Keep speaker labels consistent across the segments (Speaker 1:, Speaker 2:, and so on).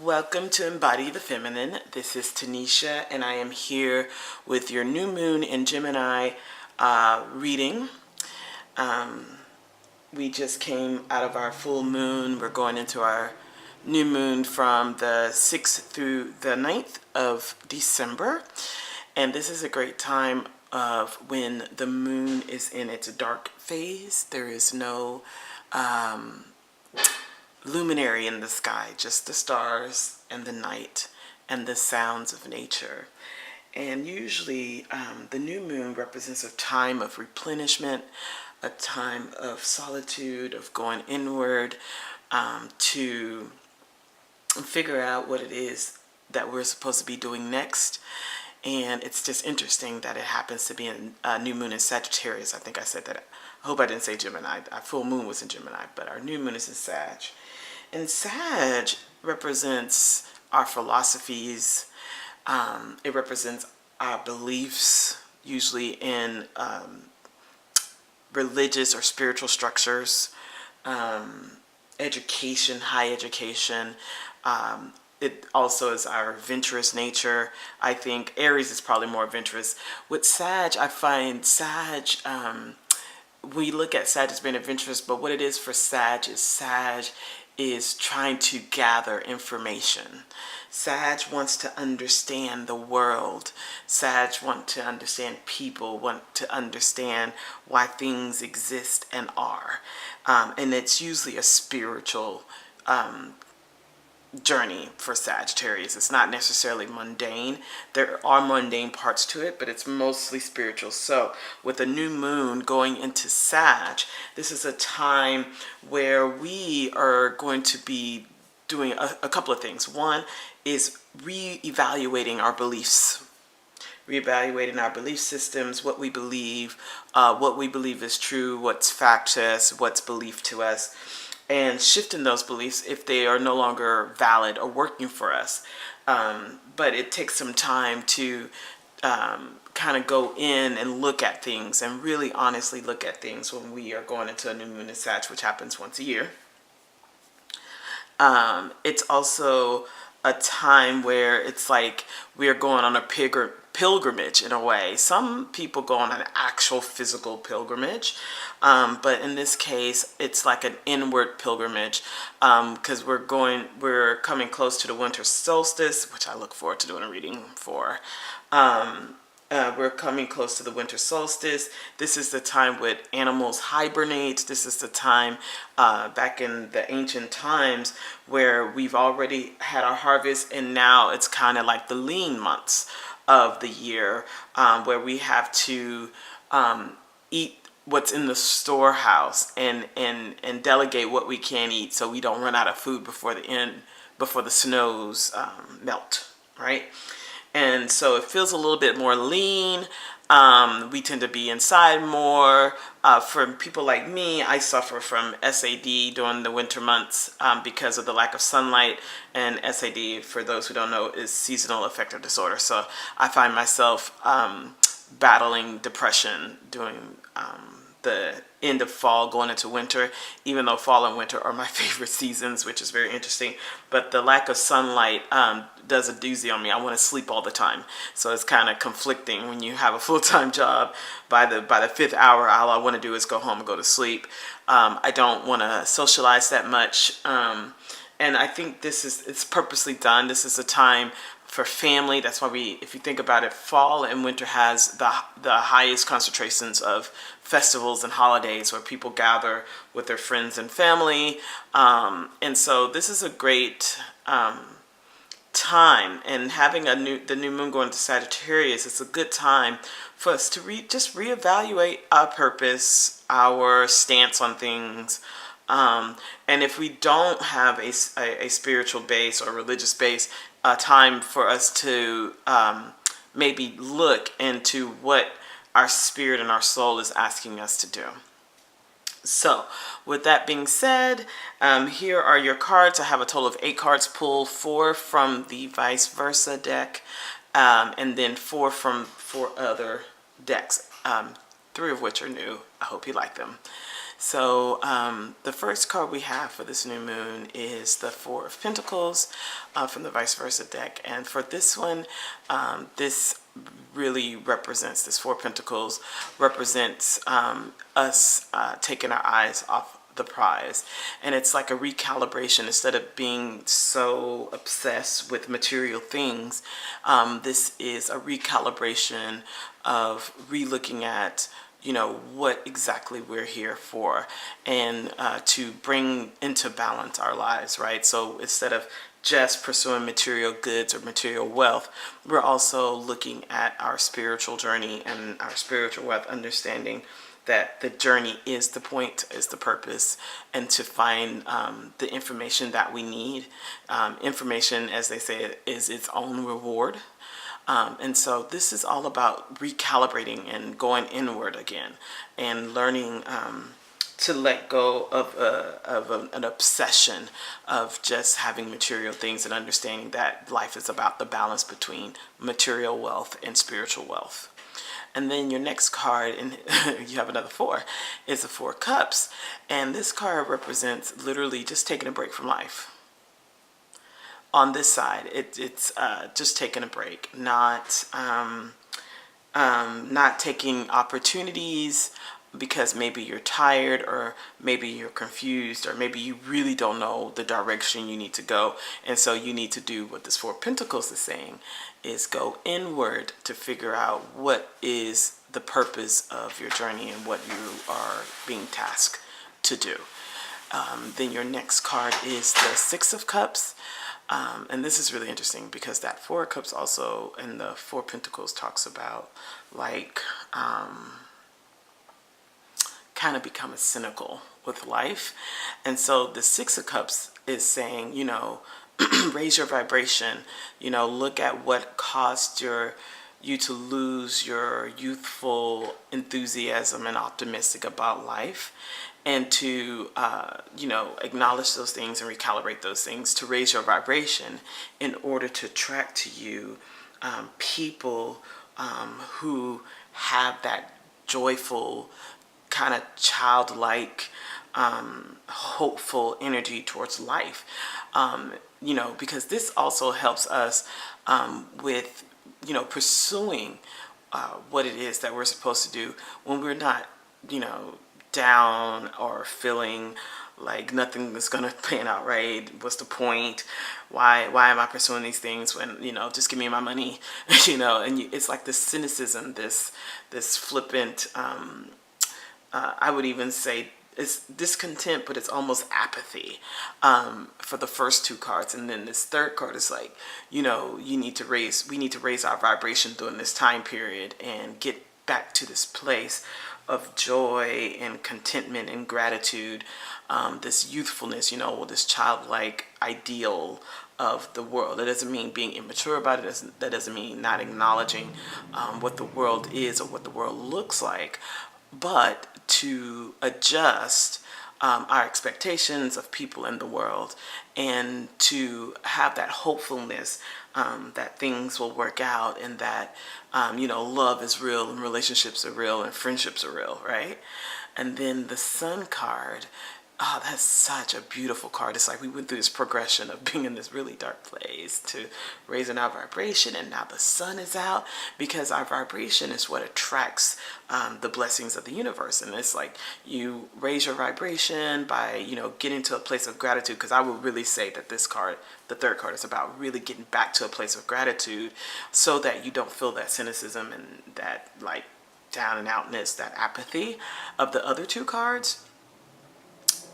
Speaker 1: Welcome to Embody the Feminine. This is Tanisha, and I am here with your new moon in Gemini reading. We just came out of our full moon. We're going into our new moon from the 6th through the 9th of December. And this is a great time of when the moon is in its dark phase. There is no luminary in the sky, just the stars and the night and the sounds of nature. And usually the new moon represents a time of replenishment, a time of solitude, of going inward to figure out what it is that we're supposed to be doing next. And it's just interesting that it happens to be a new moon in Sagittarius. I think I said that. I hope I didn't say Gemini. Our full moon was in Gemini, but our new moon is in Sag. And Sag represents our philosophies. It represents our beliefs, usually in religious or spiritual structures, education, high education. It also is our adventurous nature. I think Aries is probably more adventurous. With Sag, I find Sag, we look at Sag as being adventurous, but what it is for Sag is trying to gather information. Sag wants to understand the world. Sag wants to understand people, want to understand why things exist and are. And it's usually a spiritual journey for Sagittarius. It's not necessarily mundane. There are mundane parts to it, but it's mostly spiritual. So with a new moon going into Sag, this is a time where we are going to be doing a couple of things. One is reevaluating our beliefs, reevaluating our belief systems, what we believe is true, what's fact to us, what's belief to us, and shifting those beliefs if they are no longer valid or working for us. But it takes some time to kind of go in and look at things and really honestly look at things when we are going into a new moon in Sag, which happens once a year. It's also a time where it's like we're going on a pilgrimage in a way. Some people go on an actual physical pilgrimage, but in this case, it's like an inward pilgrimage because we're coming close to the winter solstice, which I look forward to doing a reading for. We're coming close to the winter solstice. This is the time when animals hibernate. This is the time back in the ancient times where we've already had our harvest, and now it's kind of like the lean months of the year where we have to eat what's in the storehouse and delegate what we can eat so we don't run out of food before the snows melt, right? And so it feels a little bit more lean. We tend to be inside more. For people like me, I suffer from SAD during the winter months because of the lack of sunlight. And SAD, for those who don't know, is seasonal affective disorder. So I find myself battling depression during the end of fall going into winter, even though fall and winter are my favorite seasons, which is very interesting. But the lack of sunlight does a doozy on me. I want to sleep all the time. So it's kind of conflicting when you have a full-time job. By the 5th hour, all I want to do is go home and go to sleep. I don't want to socialize that much. And I think it's purposely done. This is a time for family. That's why if you think about it, fall and winter has the highest concentrations of festivals and holidays where people gather with their friends and family. And so this is a great time, and having the new moon going to Sagittarius, it's a good time for us to just reevaluate our purpose, our stance on things. And if we don't have a spiritual base or religious base, a time for us to maybe look into what our spirit and our soul is asking us to do. So with that being said, here are your cards. I have a total of 8 cards pulled, 4 from the vice versa deck, and then 4 from 4 other decks, 3 of which are new. I hope you like them. So the first card we have for this new moon is the Four of Pentacles from the Vice Versa deck. And for this one, this really represents, this Four of Pentacles represents us taking our eyes off the prize. And it's like a recalibration. Instead of being so obsessed with material things, this is a recalibration of relooking at, you know, what exactly we're here for, and to bring into balance our lives, right? So instead of just pursuing material goods or material wealth, we're also looking at our spiritual journey and our spiritual wealth, understanding that the journey is the point, is the purpose, and to find the information that we need. Information, as they say, is its own reward. And so this is all about recalibrating and going inward again, and learning to let go of an obsession of just having material things, and understanding that life is about the balance between material wealth and spiritual wealth. And then your next card, and you have another four, is the Four of Cups. And this card represents literally just taking a break from life. On this side, it's just taking a break, not taking opportunities because maybe you're tired, or maybe you're confused, or maybe you really don't know the direction you need to go. And so you need to do what this Four of Pentacles is saying, is go inward to figure out what is the purpose of your journey and what you are being tasked to do. Then your next card is the Six of Cups. And this is really interesting because that Four of Cups also in the Four of Pentacles talks about like kind of becoming cynical with life. And so the Six of Cups is saying, you know, raise your vibration, you know, look at what caused you to lose your youthful enthusiasm and optimistic about life, and to you know, acknowledge those things and recalibrate those things to raise your vibration in order to attract to you people who have that joyful, kind of childlike, hopeful energy towards life. You know, because this also helps us with, you know, pursuing what it is that we're supposed to do when we're not, you know, down or feeling like nothing is going to pan out right. What's the point? Why am I pursuing these things when, you know, just give me my money, you know? And it's like this cynicism, this flippant, I would even say it's discontent, but it's almost apathy for the first two cards. And then this third card is like, you know, we need to raise our vibration during this time period and get back to this place of joy and contentment and gratitude, this youthfulness, you know, this childlike ideal of the world. That doesn't mean being immature about it. That doesn't mean not acknowledging what the world is or what the world looks like, but to adjust our expectations of people in the world, and to have that hopefulness that things will work out, and that you know, love is real, and relationships are real, and friendships are real, right? And then the Sun card, oh, that's such a beautiful card. It's like we went through this progression of being in this really dark place to raising our vibration, and now the sun is out, because our vibration is what attracts the blessings of the universe. And it's like you raise your vibration by, you know, getting to a place of gratitude, because I would really say that this card, the third card, is about really getting back to a place of gratitude so that you don't feel that cynicism and that like down and outness, that apathy of the other two cards.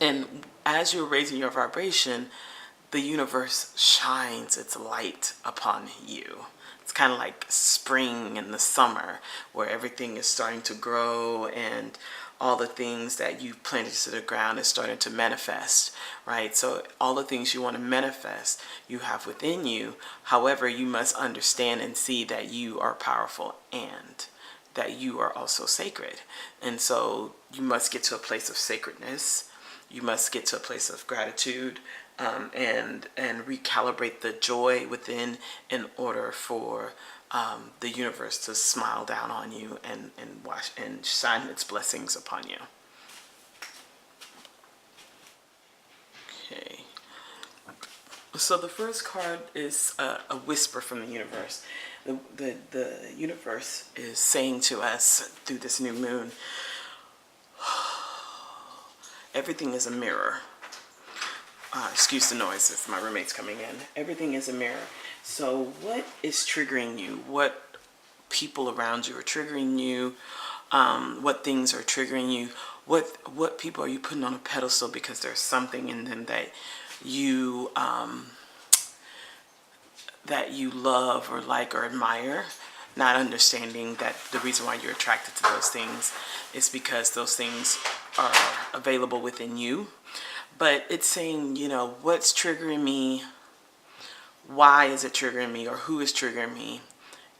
Speaker 1: And as you're raising your vibration, the universe shines its light upon you. It's kind of like spring in the summer, where everything is starting to grow and all the things that you've planted to the ground is starting to manifest, right? So all the things you want to manifest, you have within you. However, you must understand and see that you are powerful and that you are also sacred. And so you must get to a place of sacredness. You must get to a place of gratitude, and recalibrate the joy within in order for the universe to smile down on you and wash and shine its blessings upon you. So the first card is a whisper from the universe. The universe is saying to us through this new moon, everything is a mirror. Excuse the noise if my roommate's coming in. Everything is a mirror. So what is triggering you? What people around you are triggering you? What things are triggering you? What people are you putting on a pedestal because there's something in them that you love or like or admire, not understanding that the reason why you're attracted to those things is because those things are available within you. But it's saying, you know, what's triggering me, why is it triggering me, or who is triggering me,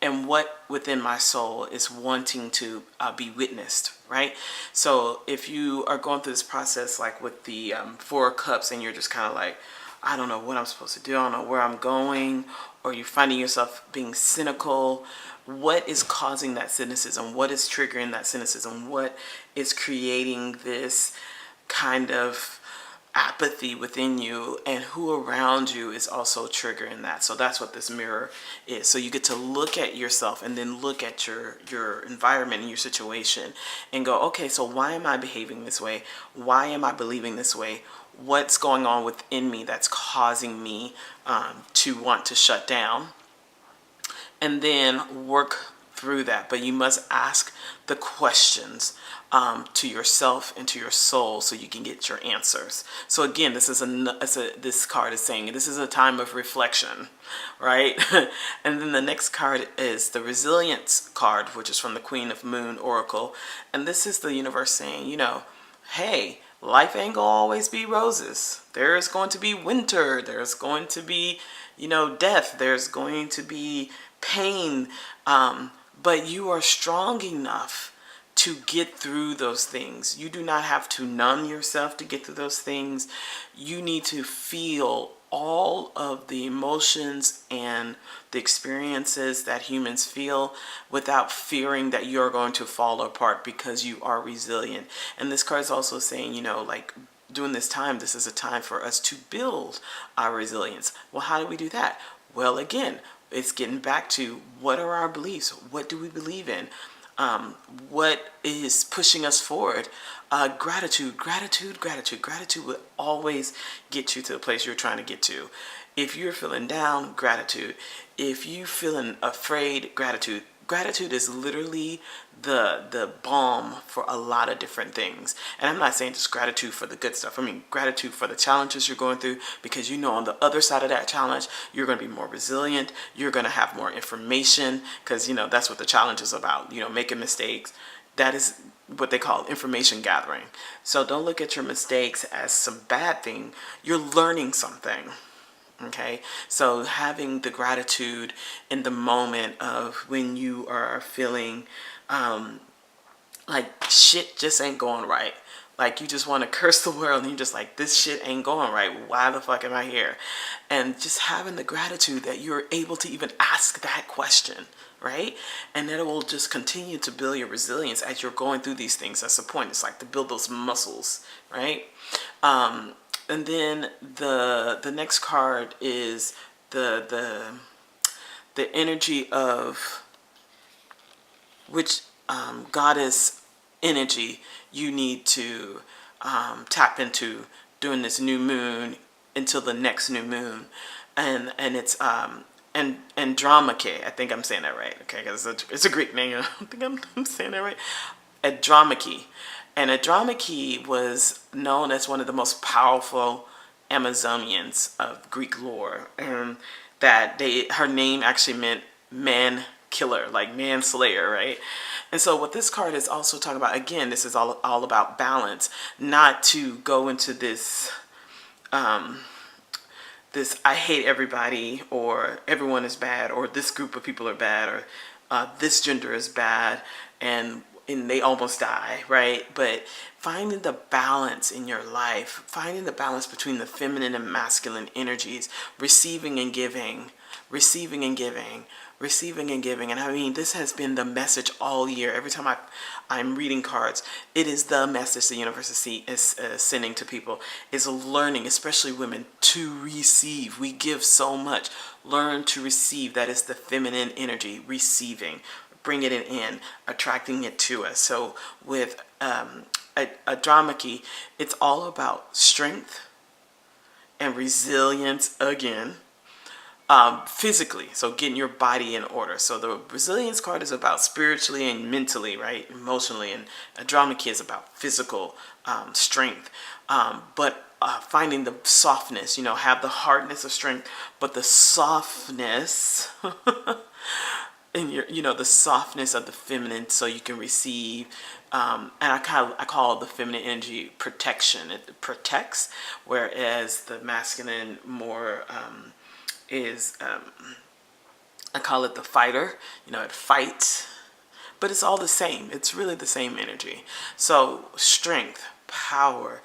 Speaker 1: and what within my soul is wanting to be witnessed, right? So if you are going through this process like with the Four of Cups and you're just kind of like, I don't know what I'm supposed to do, I don't know where I'm going, or you're finding yourself being cynical, what is causing that cynicism? What is triggering that cynicism? What is creating this kind of apathy within you, and who around you is also triggering that? So that's what this mirror is. So you get to look at yourself and then look at your environment and your situation and go, okay, so why am I behaving this way? Why am I believing this way? What's going on within me that's causing me to want to shut down? And then work through that. But you must ask the questions to yourself and to your soul so you can get your answers. So again, this card is saying this is a time of reflection, right? And then the next card is the Resilience card, which is from the Queen of Moon Oracle. And this is the universe saying, you know, hey, life ain't gonna always be roses. There's going to be winter. There's going to be, you know, death. There's going to be pain. But you are strong enough to get through those things. You do not have to numb yourself to get through those things. You need to feel all of the emotions and the experiences that humans feel without fearing that you're going to fall apart, because you are resilient. And this card is also saying, you know, like during this time, this is a time for us to build our resilience. Well, how do we do that? Well, again, it's getting back to what are our beliefs? What do we believe in? What is pushing us forward? Gratitude will always get you to the place you're trying to get to. If you're feeling down, gratitude. If you're feeling afraid, gratitude. Gratitude is literally the balm for a lot of different things. And I'm not saying just gratitude for the good stuff. I mean gratitude for the challenges you're going through, because you know on the other side of that challenge, you're going to be more resilient. You're going to have more information, because, you know, that's what the challenge is about, you know, making mistakes. That is what they call information gathering. So don't look at your mistakes as some bad thing. You're learning something. Okay, so having the gratitude in the moment of when you are feeling like shit just ain't going right. Like you just want to curse the world and you're just like, this shit ain't going right. Why the fuck am I here? And just having the gratitude that you're able to even ask that question, right? And that it will just continue to build your resilience as you're going through these things. That's the point. It's like to build those muscles, right? And then the next card is the energy of which goddess energy you need to tap into during this new moon until the next new moon, and it's Andromache. I think I'm saying that right, okay? Because it's a Greek name. I don't think I'm saying that right. Andromache. And Andromache was known as one of the most powerful Amazonians of Greek lore, and that her name actually meant man killer, like man slayer, right? And so what this card is also talking about, again, this is all about balance, not to go into this this I hate everybody, or everyone is bad, or this group of people are bad, or this gender is bad, and they almost die, right? But finding the balance in your life, finding the balance between the feminine and masculine energies, receiving and giving, receiving and giving. And I mean, this has been the message all year. Every time I'm reading cards, it is the message the universe is sending to people, is learning, especially women, to receive. We give so much. Learn to receive. That is the feminine energy, receiving, bringing it in, attracting it to us. So with Andromache, it's all about strength and resilience again. Physically, so getting your body in order. So the resilience card is about spiritually and mentally, right? Emotionally, and Andromache is about physical strength. But finding the softness, have the hardness of strength, but the softness and the softness of the feminine, so you can receive. And I call the feminine energy protection. It protects, whereas the masculine more is I call it the fighter. It fights, but it's all the same. It's really the same energy. So strength, power,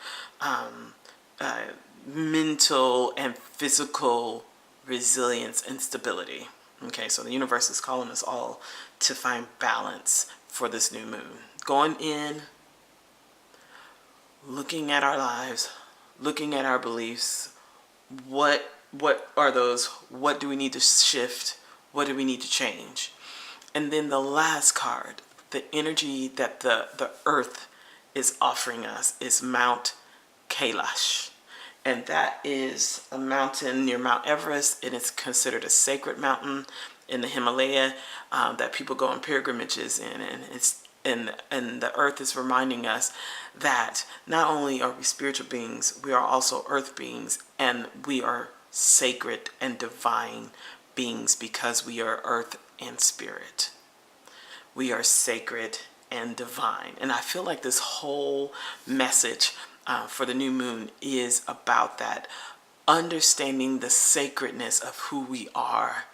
Speaker 1: mental and physical resilience and stability. Okay, so the universe is calling us all to find balance for this new moon. Going in, looking at our lives, looking at our beliefs. What are those? What do we need to shift? What do we need to change? And then the last card, the energy that the earth is offering us, is Mount Kailash. And that is a mountain near Mount Everest. It is considered a sacred mountain in the Himalaya that people go on pilgrimages in. And the earth is reminding us that not only are we spiritual beings, we are also earth beings, and we are sacred and divine beings because we are earth and spirit. We are sacred and divine. And I feel like this whole message for the new moon is about that, understanding the sacredness of who we are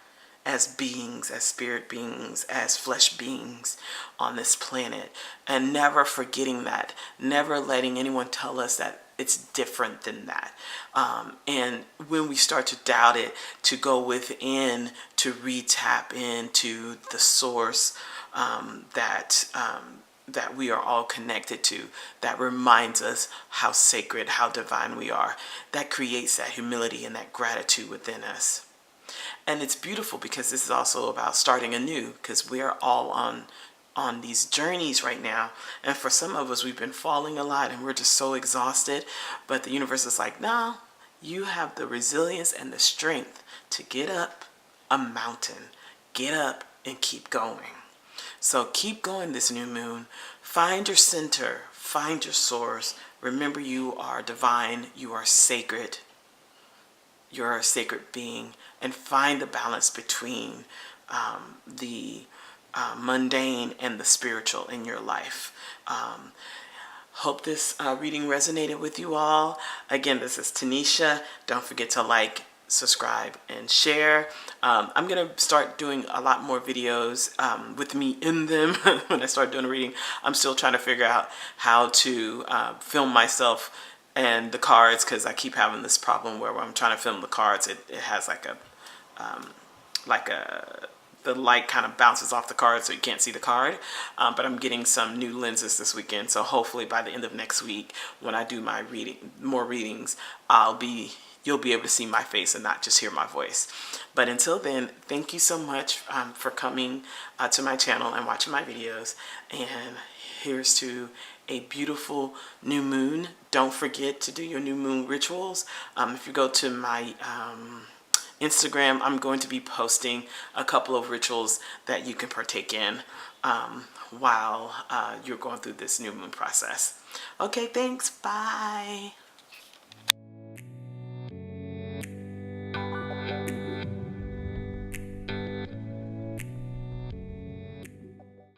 Speaker 1: as beings, as spirit beings, as flesh beings on this planet, and never forgetting that, never letting anyone tell us that it's different than that. And when we start to doubt it, to go within, to re-tap into the source that we are all connected to, that reminds us how sacred, how divine we are. That creates that humility and that gratitude within us. And it's beautiful because this is also about starting anew, because we are all on these journeys right now. And for some of us, we've been falling a lot and we're just so exhausted. But the universe is like, no, you have the resilience and the strength to get up a mountain, get up and keep going. So keep going this new moon. Find your center, find your source. Remember, you are divine, you are sacred. You're a sacred being, and find the balance between the mundane and the spiritual in your life. Hope this reading resonated with you all. Again, this is Tanisha. Don't forget to like, subscribe, and share. I'm going to start doing a lot more videos with me in them when I start doing a reading. I'm still trying to figure out how to film myself and the cards, because I keep having this problem where when I'm trying to film the cards, it has the light kind of bounces off the card so you can't see the card. But I'm getting some new lenses this weekend, so hopefully by the end of next week, when I do my more readings, you'll be able to see my face and not just hear my voice. But until then, thank you so much for coming to my channel and watching my videos. And here's to a beautiful new moon. Don't forget to do your new moon rituals. If you go to my Instagram, I'm going to be posting a couple of rituals that you can partake in while you're going through this new moon process. Okay, thanks. Bye.